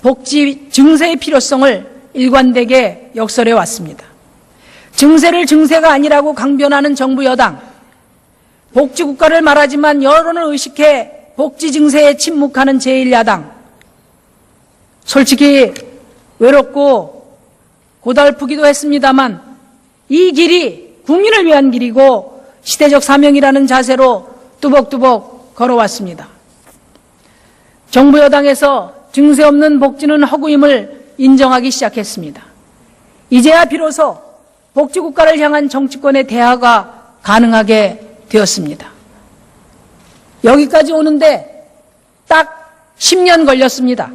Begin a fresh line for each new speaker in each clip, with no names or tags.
복지 증세의 필요성을 일관되게 역설해 왔습니다. 증세를 증세가 아니라고 강변하는 정부 여당, 복지국가를 말하지만 여론을 의식해 복지 증세에 침묵하는 제1야당, 솔직히 외롭고 고달프기도 했습니다만 이 길이 국민을 위한 길이고 시대적 사명이라는 자세로 뚜벅뚜벅 걸어왔습니다. 정부 여당에서 증세 없는 복지는 허구임을 인정하기 시작했습니다. 이제야 비로소 복지국가를 향한 정치권의 대화가 가능하게 되었습니다. 여기까지 오는데 딱 10년 걸렸습니다.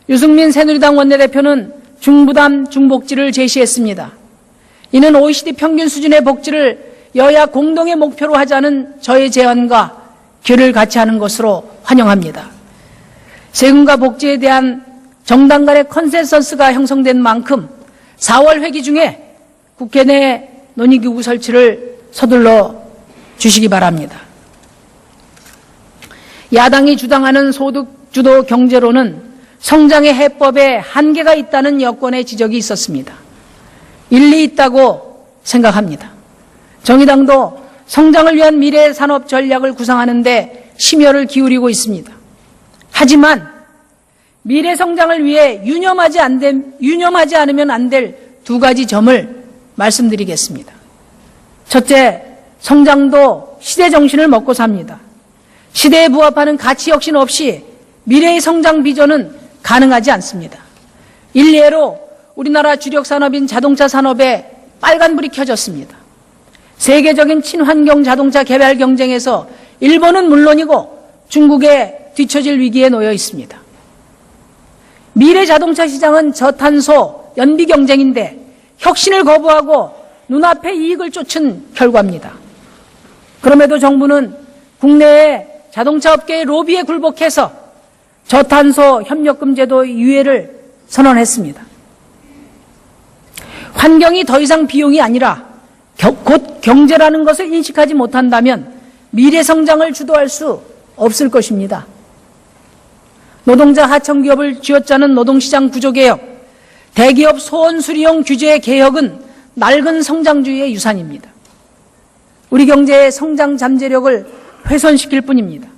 유승민 새누리당 원내대표는 중부담 중복지를 제시했습니다. 이는 OECD 평균 수준의 복지를 여야 공동의 목표로 하자는 저의 제안과 결을 같이 하는 것으로 환영합니다. 세금과 복지에 대한 정당 간의 컨센서스가 형성된 만큼 4월 회기 중에 국회 내 논의기구 설치를 서둘러 주시기 바랍니다. 야당이 주장하는 소득주도 경제로는 성장의 해법에 한계가 있다는 여권의 지적이 있었습니다. 일리 있다고 생각합니다. 정의당도 성장을 위한 미래 산업 전략을 구상하는 데 심혈을 기울이고 있습니다. 하지만 미래 성장을 위해 유념하지 않으면 안 될 두 가지 점을 말씀드리겠습니다. 첫째, 성장도 시대 정신을 먹고 삽니다. 시대에 부합하는 가치 혁신 없이 미래의 성장 비전은 가능하지 않습니다. 일례로 우리나라 주력 산업인 자동차 산업에 빨간불이 켜졌습니다. 세계적인 친환경 자동차 개발 경쟁에서 일본은 물론이고 중국에 뒤처질 위기에 놓여 있습니다. 미래 자동차 시장은 저탄소 연비 경쟁인데 혁신을 거부하고 눈앞의 이익을 쫓은 결과입니다. 그럼에도 정부는 국내의 자동차 업계의 로비에 굴복해서 저탄소 협력금 제도 유예를 선언했습니다. 환경이 더 이상 비용이 아니라 곧 경제라는 것을 인식하지 못한다면 미래 성장을 주도할 수 없을 것입니다. 노동자 하청기업을 쥐어짜는 노동시장 구조개혁, 대기업 소원수리용 규제 개혁은 낡은 성장주의의 유산입니다. 우리 경제의 성장 잠재력을 훼손시킬 뿐입니다.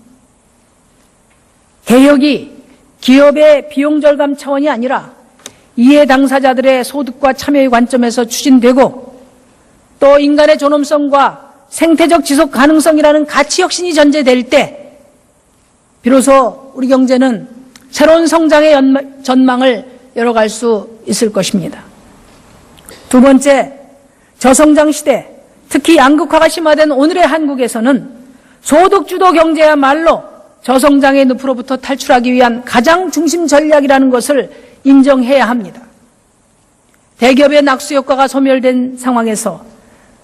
개혁이 기업의 비용 절감 차원이 아니라 이해 당사자들의 소득과 참여의 관점에서 추진되고 또 인간의 존엄성과 생태적 지속 가능성이라는 가치 혁신이 전제될 때 비로소 우리 경제는 새로운 성장의 전망을 열어갈 수 있을 것입니다. 두 번째, 저성장 시대, 특히 양극화가 심화된 오늘의 한국에서는 소득주도 경제야말로 저성장의 늪으로부터 탈출하기 위한 가장 중심 전략이라는 것을 인정해야 합니다. 대기업의 낙수 효과가 소멸된 상황에서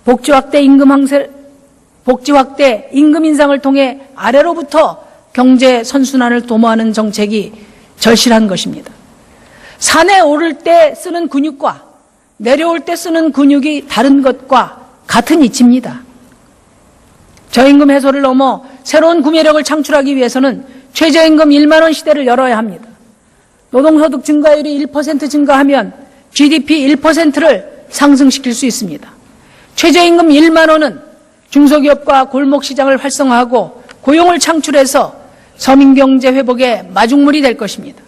복지 확대, 임금 인상을 통해 아래로부터 경제 선순환을 도모하는 정책이 절실한 것입니다. 산에 오를 때 쓰는 근육과 내려올 때 쓰는 근육이 다른 것과 같은 이치입니다. 저임금 해소를 넘어 새로운 구매력을 창출하기 위해서는 최저임금 1만 원 시대를 열어야 합니다. 노동소득 증가율이 1% 증가하면 GDP 1%를 상승시킬 수 있습니다. 최저임금 1만 원은 중소기업과 골목시장을 활성화하고 고용을 창출해서 서민경제 회복의 마중물이 될 것입니다.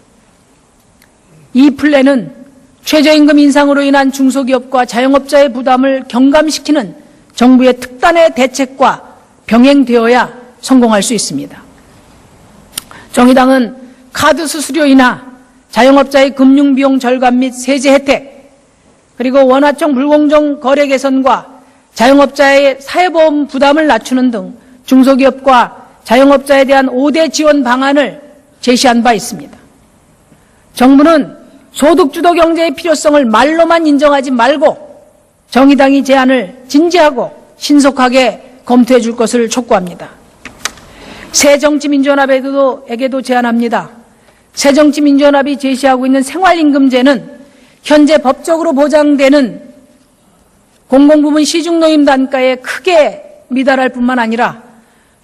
이 플랜은 최저임금 인상으로 인한 중소기업과 자영업자의 부담을 경감시키는 정부의 특단의 대책과 병행되어야 성공할 수 있습니다. 정의당은 카드 수수료이나 자영업자의 금융비용 절감 및 세제 혜택, 그리고 원하청 불공정 거래 개선과 자영업자의 사회보험 부담을 낮추는 등 중소기업과 자영업자에 대한 5대 지원 방안을 제시한 바 있습니다. 정부는 소득주도 경제의 필요성을 말로만 인정하지 말고 정의당이 제안을 진지하고 신속하게 검토해 줄 것을 촉구합니다. 새정치민주연합에게도 제안합니다. 새정치민주연합이 제시하고 있는 생활임금제는 현재 법적으로 보장되는 공공부문 시중노임 단가에 크게 미달할 뿐만 아니라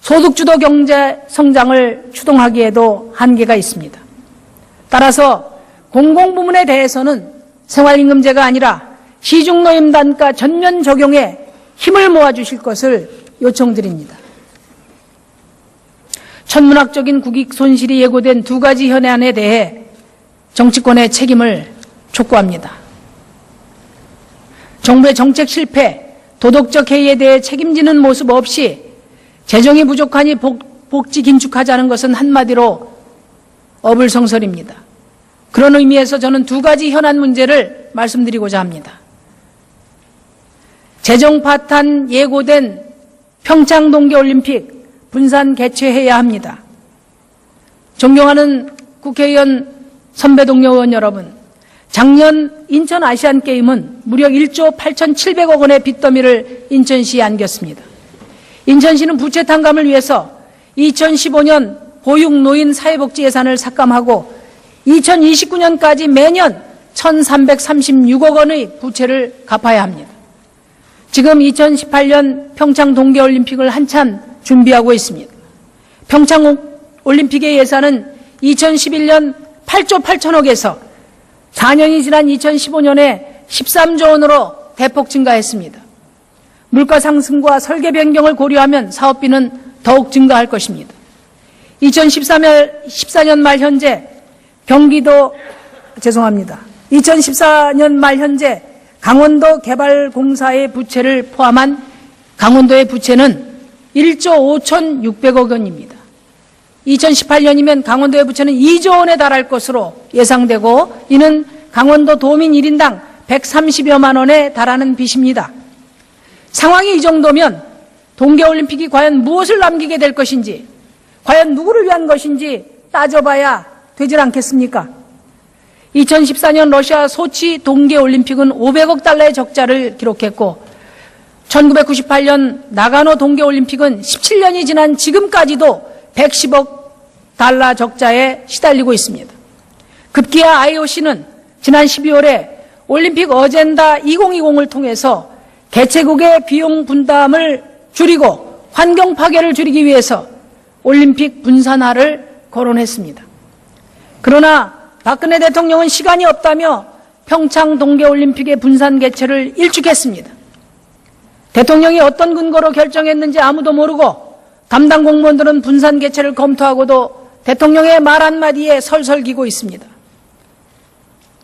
소득주도 경제 성장을 추동하기에도 한계가 있습니다. 따라서 공공부문에 대해서는 생활임금제가 아니라 시중노임단가 전면 적용에 힘을 모아주실 것을 요청드립니다. 천문학적인 국익 손실이 예고된 두 가지 현안에 대해 정치권의 책임을 촉구합니다. 정부의 정책 실패, 도덕적 해이에 대해 책임지는 모습 없이 재정이 부족하니 복지 긴축하자는 것은 한마디로 어불성설입니다. 그런 의미에서 저는 두 가지 현안 문제를 말씀드리고자 합니다. 재정 파탄 예고된 평창 동계올림픽 분산 개최해야 합니다. 존경하는 국회의원 선배 동료 의원 여러분, 작년 인천 아시안게임은 무려 1조 8,700억 원의 빚더미를 인천시에 안겼습니다. 인천시는 부채 탕감을 위해서 2015년 보육노인 사회복지 예산을 삭감하고 2029년까지 매년 1,336억 원의 부채를 갚아야 합니다. 지금 2018년 평창 동계올림픽을 한참 준비하고 있습니다. 평창 올림픽의 예산은 2011년 8조 8천억에서 4년이 지난 2015년에 13조 원으로 대폭 증가했습니다. 물가 상승과 설계 변경을 고려하면 사업비는 더욱 증가할 것입니다. 2014년 말 현재 2014년 말 현재 강원도 개발공사의 부채를 포함한 강원도의 부채는 1조 5,600억 원입니다. 2018년이면 강원도의 부채는 2조 원에 달할 것으로 예상되고 이는 강원도 도민 1인당 130여만 원에 달하는 빚입니다. 상황이 이 정도면 동계올림픽이 과연 무엇을 남기게 될 것인지, 과연 누구를 위한 것인지 따져봐야 되질 않겠습니까? 2014년 러시아 소치 동계올림픽은 500억 달러의 적자를 기록했고 1998년 나가노 동계올림픽은 17년이 지난 지금까지도 110억 달러 적자에 시달리고 있습니다. 급기야 IOC는 지난 12월에 올림픽 어젠다 2020을 통해서 개최국의 비용 분담을 줄이고 환경 파괴를 줄이기 위해서 올림픽 분산화를 거론했습니다. 그러나 박근혜 대통령은 시간이 없다며 평창 동계올림픽의 분산 개최를 일축했습니다. 대통령이 어떤 근거로 결정했는지 아무도 모르고 담당 공무원들은 분산 개최를 검토하고도 대통령의 말 한마디에 설설기고 있습니다.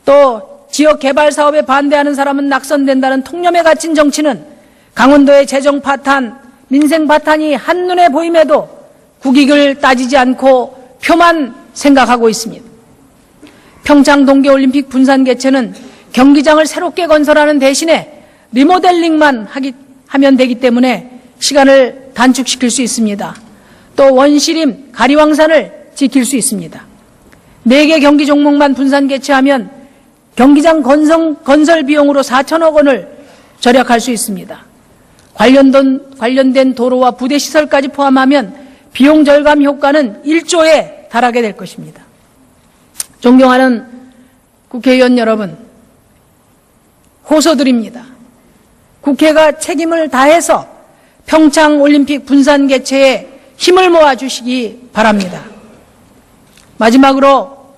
또 지역 개발 사업에 반대하는 사람은 낙선된다는 통념에 갇힌 정치는 강원도의 재정 파탄, 민생 파탄이 한눈에 보임에도 국익을 따지지 않고 표만 생각하고 있습니다. 평창 동계올림픽 분산 개최는 경기장을 새롭게 건설하는 대신에 리모델링만 하면 되기 때문에 시간을 단축시킬 수 있습니다. 또 원시림, 가리왕산을 지킬 수 있습니다. 4개 경기 종목만 분산 개최하면 경기장 건설 비용으로 4천억 원을 절약할 수 있습니다. 관련된 도로와 부대시설까지 포함하면 비용 절감 효과는 1조에 달하게 될 것입니다. 존경하는 국회의원 여러분, 호소드립니다. 국회가 책임을 다해서 평창올림픽 분산 개최에 힘을 모아주시기 바랍니다. 마지막으로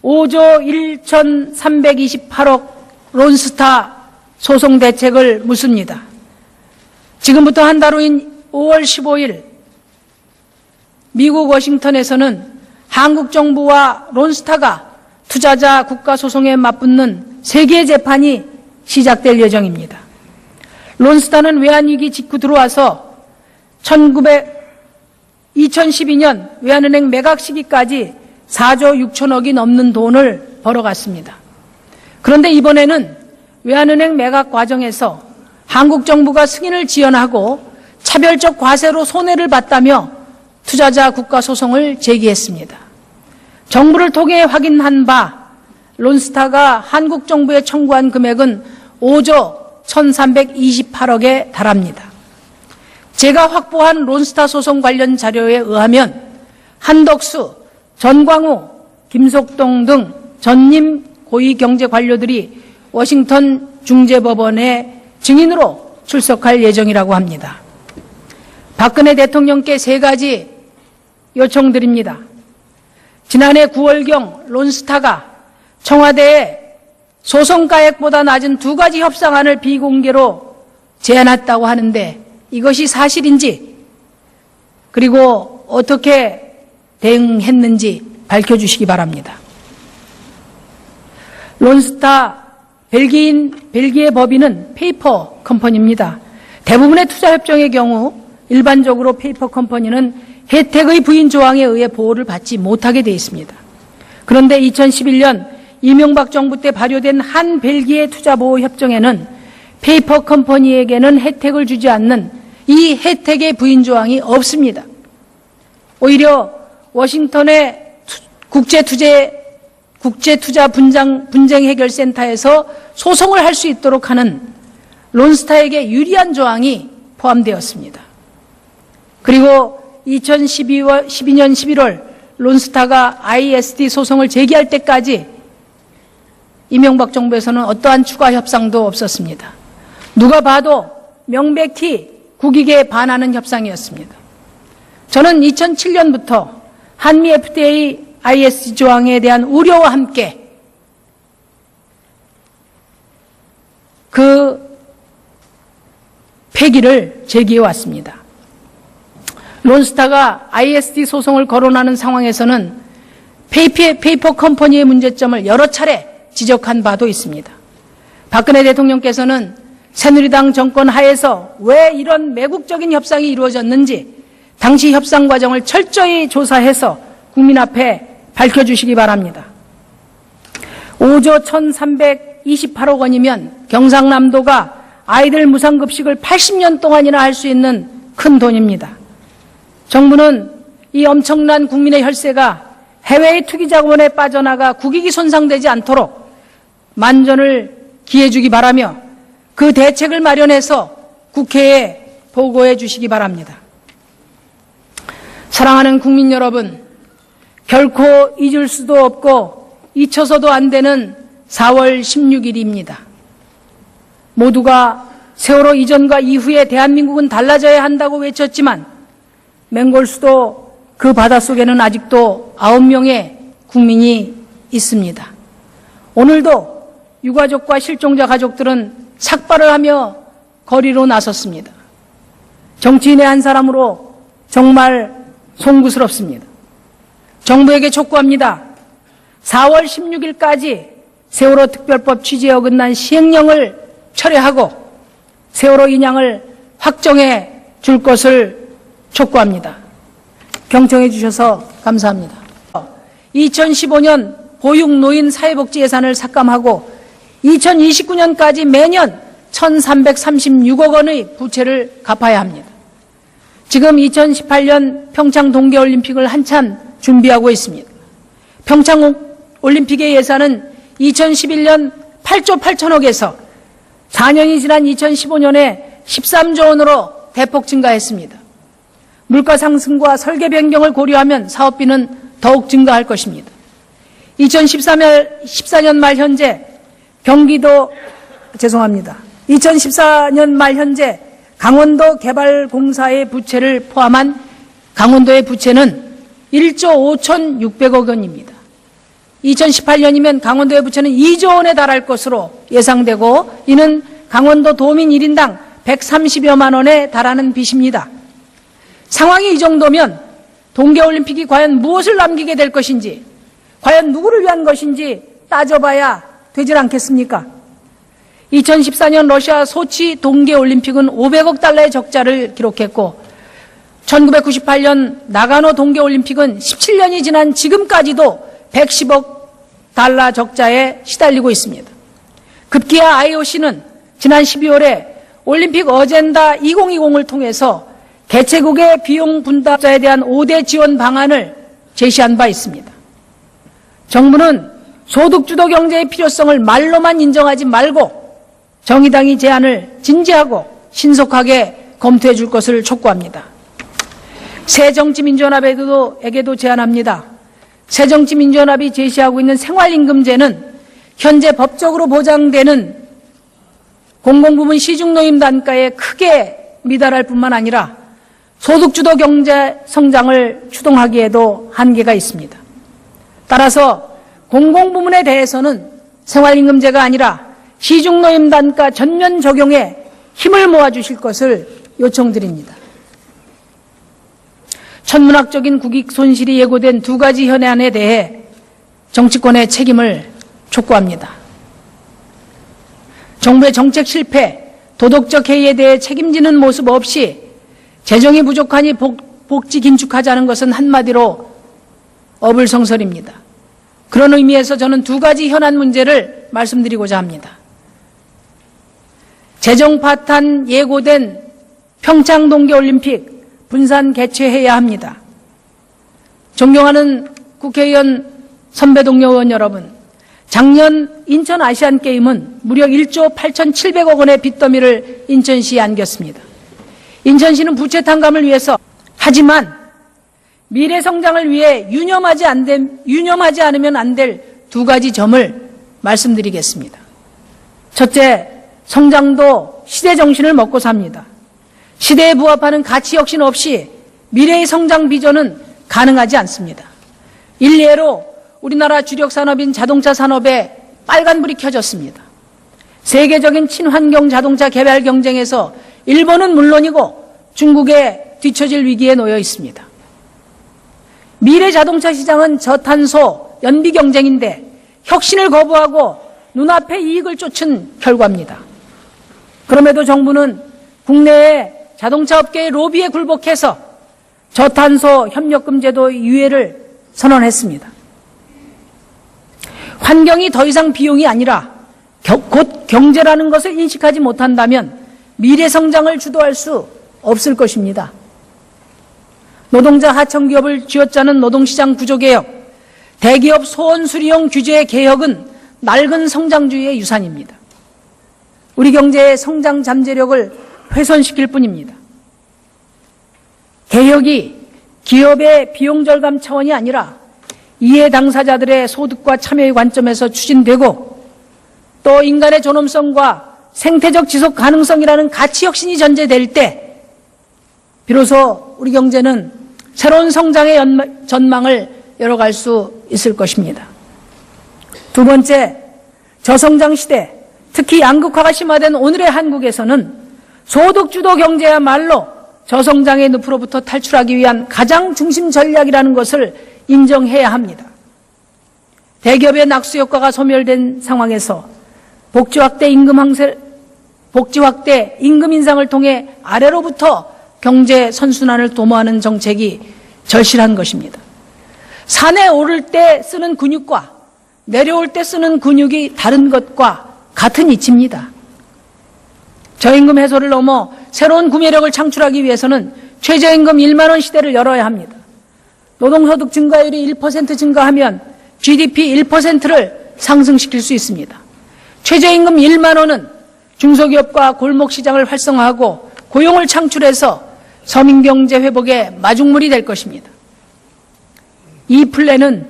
5조 1,328억 론스타 소송 대책을 묻습니다. 지금부터 한 달 후인 5월 15일 미국 워싱턴에서는 한국 정부와 론스타가 투자자 국가 소송에 맞붙는 세계 재판이 시작될 예정입니다. 론스타는 외환위기 직후 들어와서 2012년 외환은행 매각 시기까지 4조 6천억이 넘는 돈을 벌어갔습니다. 그런데 이번에는 외환은행 매각 과정에서 한국 정부가 승인을 지연하고 차별적 과세로 손해를 봤다며 투자자 국가 소송을 제기했습니다. 정부를 통해 확인한 바 론스타가 한국 정부에 청구한 금액은 5조 1,328억에 달합니다. 제가 확보한 론스타 소송 관련 자료에 의하면 한덕수, 전광우, 김석동 등 전임 고위경제 관료들이 워싱턴 중재법원에 증인으로 출석할 예정이라고 합니다. 박근혜 대통령께 3가지 요청드립니다. 지난해 9월경 론스타가 청와대에 소송가액보다 낮은 2가지 협상안을 비공개로 제안했다고 하는데 이것이 사실인지, 그리고 어떻게 대응했는지 밝혀주시기 바랍니다. 론스타 벨기에 법인은 페이퍼 컴퍼니입니다. 대부분의 투자협정의 경우 일반적으로 페이퍼 컴퍼니는 혜택의 부인 조항에 의해 보호를 받지 못하게 되어 있습니다. 그런데 2011년 이명박 정부 때 발효된 한 벨기에 투자보호협정에는 페이퍼 컴퍼니에게는 혜택을 주지 않는 이 혜택의 부인 조항이 없습니다. 오히려 워싱턴의 국제투자 분쟁 해결센터에서 소송을 할 수 있도록 하는 론스타에게 유리한 조항이 포함되었습니다. 그리고 2012년 11월 론스타가 ISD 소송을 제기할 때까지 이명박 정부에서는 어떠한 추가 협상도 없었습니다. 누가 봐도 명백히 국익에 반하는 협상이었습니다. 저는 2007년부터 한미 FTA ISD 조항에 대한 우려와 함께 그 폐기를 제기해 왔습니다. 론스타가 ISD 소송을 거론하는 상황에서는 페이퍼 컴퍼니의 문제점을 여러 차례 지적한 바도 있습니다. 박근혜 대통령께서는 새누리당 정권 하에서 왜 이런 매국적인 협상이 이루어졌는지 당시 협상 과정을 철저히 조사해서 국민 앞에 밝혀주시기 바랍니다. 5조 1,328억 원이면 경상남도가 아이들 무상급식을 80년 동안이나 할 수 있는 큰 돈입니다. 정부는 이 엄청난 국민의 혈세가 해외의 투기자금원에 빠져나가 국익이 손상되지 않도록 만전을 기해 주기 바라며 그 대책을 마련해서 국회에 보고해 주시기 바랍니다. 사랑하는 국민 여러분, 결코 잊을 수도 없고 잊혀서도 안 되는 4월 16일입니다. 모두가 세월호 이전과 이후에 대한민국은 달라져야 한다고 외쳤지만 맹골수도 그 바닷속에는 아직도 9명의 국민이 있습니다. 오늘도 유가족과 실종자 가족들은 삭발을 하며 거리로 나섰습니다. 정치인의 한 사람으로 정말 송구스럽습니다. 정부에게 촉구합니다. 4월 16일까지 세월호 특별법 취지에 어긋난 시행령을 철회하고 세월호 인양을 확정해 줄 것을 촉구합니다. 경청해 주셔서 감사합니다. 2015년 보육노인 사회복지 예산을 삭감하고 2029년까지 매년 1,336억 원의 부채를 갚아야 합니다. 지금 2018년 평창 동계올림픽을 한참 준비하고 있습니다. 평창 올림픽의 예산은 2011년 8조 8천억에서 4년이 지난 2015년에 13조 원으로 대폭 증가했습니다. 물가 상승과 설계 변경을 고려하면 사업비는 더욱 증가할 것입니다. 2014년 말 현재 2014년 말 현재 강원도 개발공사의 부채를 포함한 강원도의 부채는 1조 5,600억 원입니다. 2018년이면 강원도의 부채는 2조 원에 달할 것으로 예상되고 이는 강원도 도민 1인당 130여만 원에 달하는 빚입니다. 상황이 이 정도면 동계올림픽이 과연 무엇을 남기게 될 것인지, 과연 누구를 위한 것인지 따져봐야 되질 않겠습니까? 2014년 러시아 소치 동계올림픽은 500억 달러의 적자를 기록했고 1998년 나가노 동계올림픽은 17년이 지난 지금까지도 110억 달러 적자에 시달리고 있습니다. 급기야 IOC는 지난 12월에 올림픽 어젠다 2020을 통해서 개최국의 비용 분담자에 대한 5대 지원 방안을 제시한 바 있습니다. 정부는 소득주도 경제의 필요성을 말로만 인정하지 말고 정의당이 제안을 진지하고 신속하게 검토해 줄 것을 촉구합니다. 새정치민주연합에게도 제안합니다. 새정치민주연합이 제시하고 있는 생활임금제는 현재 법적으로 보장되는 공공부문 시중노임 단가에 크게 미달할 뿐만 아니라 소득주도 경제 성장을 추동하기에도 한계가 있습니다. 따라서 공공부문에 대해서는 생활임금제가 아니라 시중노임 단가 전면 적용에 힘을 모아주실 것을 요청드립니다. 천문학적인 국익 손실이 예고된 두 가지 현안에 대해 정치권의 책임을 촉구합니다. 정부의 정책 실패, 도덕적 해이에 대해 책임지는 모습 없이 재정이 부족하니 복지 긴축하자는 것은 한마디로 어불성설입니다. 그런 의미에서 저는 두 가지 현안 문제를 말씀드리고자 합니다. 재정 파탄 예고된 평창 동계올림픽 분산 개최해야 합니다. 존경하는 국회의원 선배 동료 의원 여러분, 작년 인천 아시안게임은 무려 1조 8,700억 원의 빚더미를 인천시에 안겼습니다. 인천시는 부채 탕감을 위해서, 하지만 미래 성장을 위해 유념하지 않으면 안 될 두 가지 점을 말씀드리겠습니다. 첫째, 성장도 시대 정신을 먹고 삽니다. 시대에 부합하는 가치 혁신 없이 미래의 성장 비전은 가능하지 않습니다. 일례로 우리나라 주력 산업인 자동차 산업에 빨간불이 켜졌습니다. 세계적인 친환경 자동차 개발 경쟁에서 일본은 물론이고 중국에 뒤처질 위기에 놓여 있습니다. 미래 자동차 시장은 저탄소, 연비 경쟁인데 혁신을 거부하고 눈앞의 이익을 쫓은 결과입니다. 그럼에도 정부는 국내의 자동차 업계의 로비에 굴복해서 저탄소 협력금 제도 유예를 선언했습니다. 환경이 더 이상 비용이 아니라 곧 경제라는 것을 인식하지 못한다면 미래 성장을 주도할 수 없을 것입니다. 노동자 하청기업을 쥐어짜는 노동시장 구조개혁, 대기업 소원수리형 규제 개혁은 낡은 성장주의의 유산입니다. 우리 경제의 성장 잠재력을 훼손시킬 뿐입니다. 개혁이 기업의 비용 절감 차원이 아니라 이해 당사자들의 소득과 참여의 관점에서 추진되고 또 인간의 존엄성과 생태적 지속 가능성이라는 가치 혁신이 전제될 때 비로소 우리 경제는 새로운 성장의 전망을 열어갈 수 있을 것입니다. 두 번째, 저성장 시대, 특히 양극화가 심화된 오늘의 한국에서는 소득주도 경제야말로 저성장의 늪으로부터 탈출하기 위한 가장 중심 전략이라는 것을 인정해야 합니다. 대기업의 낙수 효과가 소멸된 상황에서 복지 확대, 임금 인상을 통해 아래로부터 경제 선순환을 도모하는 정책이 절실한 것입니다. 산에 오를 때 쓰는 근육과 내려올 때 쓰는 근육이 다른 것과 같은 이치입니다. 저임금 해소를 넘어 새로운 구매력을 창출하기 위해서는 최저임금 1만 원 시대를 열어야 합니다. 노동소득 증가율이 1% 증가하면 GDP 1%를 상승시킬 수 있습니다. 최저임금 1만 원은 중소기업과 골목시장을 활성화하고 고용을 창출해서 서민경제 회복의 마중물이 될 것입니다. 이 플랜은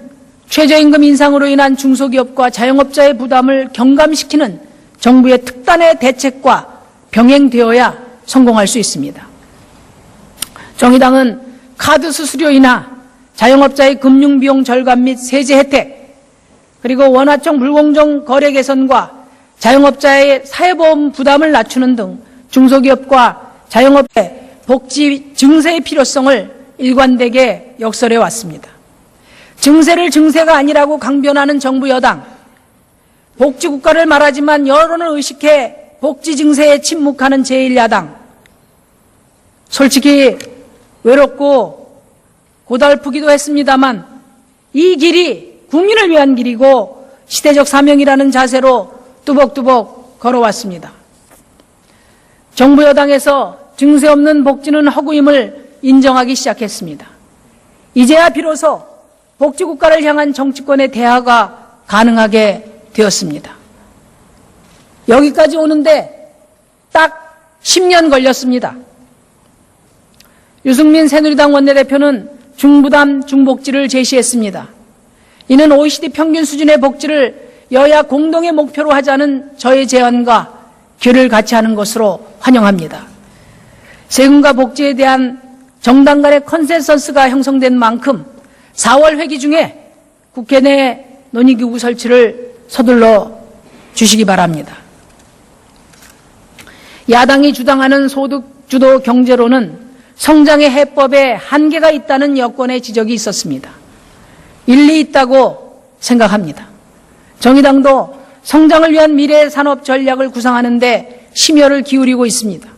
최저임금 인상으로 인한 중소기업과 자영업자의 부담을 경감시키는 정부의 특단의 대책과 병행되어야 성공할 수 있습니다. 정의당은 카드 수수료이나 자영업자의 금융비용 절감 및 세제 혜택, 그리고 원화청 불공정 거래 개선과 자영업자의 사회보험 부담을 낮추는 등 중소기업과 자영업의 복지 증세의 필요성을 일관되게 역설해 왔습니다. 증세를 증세가 아니라고 강변하는 정부 여당, 복지국가를 말하지만 여론을 의식해 복지 증세에 침묵하는 제1야당, 솔직히 외롭고 고달프기도 했습니다만 이 길이 국민을 위한 길이고 시대적 사명이라는 자세로 뚜벅뚜벅 걸어왔습니다. 정부 여당에서 증세 없는 복지는 허구임을 인정하기 시작했습니다. 이제야 비로소 복지국가를 향한 정치권의 대화가 가능하게 되었습니다. 여기까지 오는데 딱 10년 걸렸습니다. 유승민 새누리당 원내대표는 중부담 중복지를 제시했습니다. 이는 OECD 평균 수준의 복지를 여야 공동의 목표로 하자는 저의 제안과 귀를 같이 하는 것으로 환영합니다. 세금과 복지에 대한 정당 간의 컨센서스가 형성된 만큼 4월 회기 중에 국회 내 논의기구 설치를 서둘러 주시기 바랍니다. 야당이 주장하는 소득주도 경제로는 성장의 해법에 한계가 있다는 여권의 지적이 있었습니다. 일리 있다고 생각합니다. 정의당도 성장을 위한 미래 산업 전략을 구상하는 데 심혈을 기울이고 있습니다.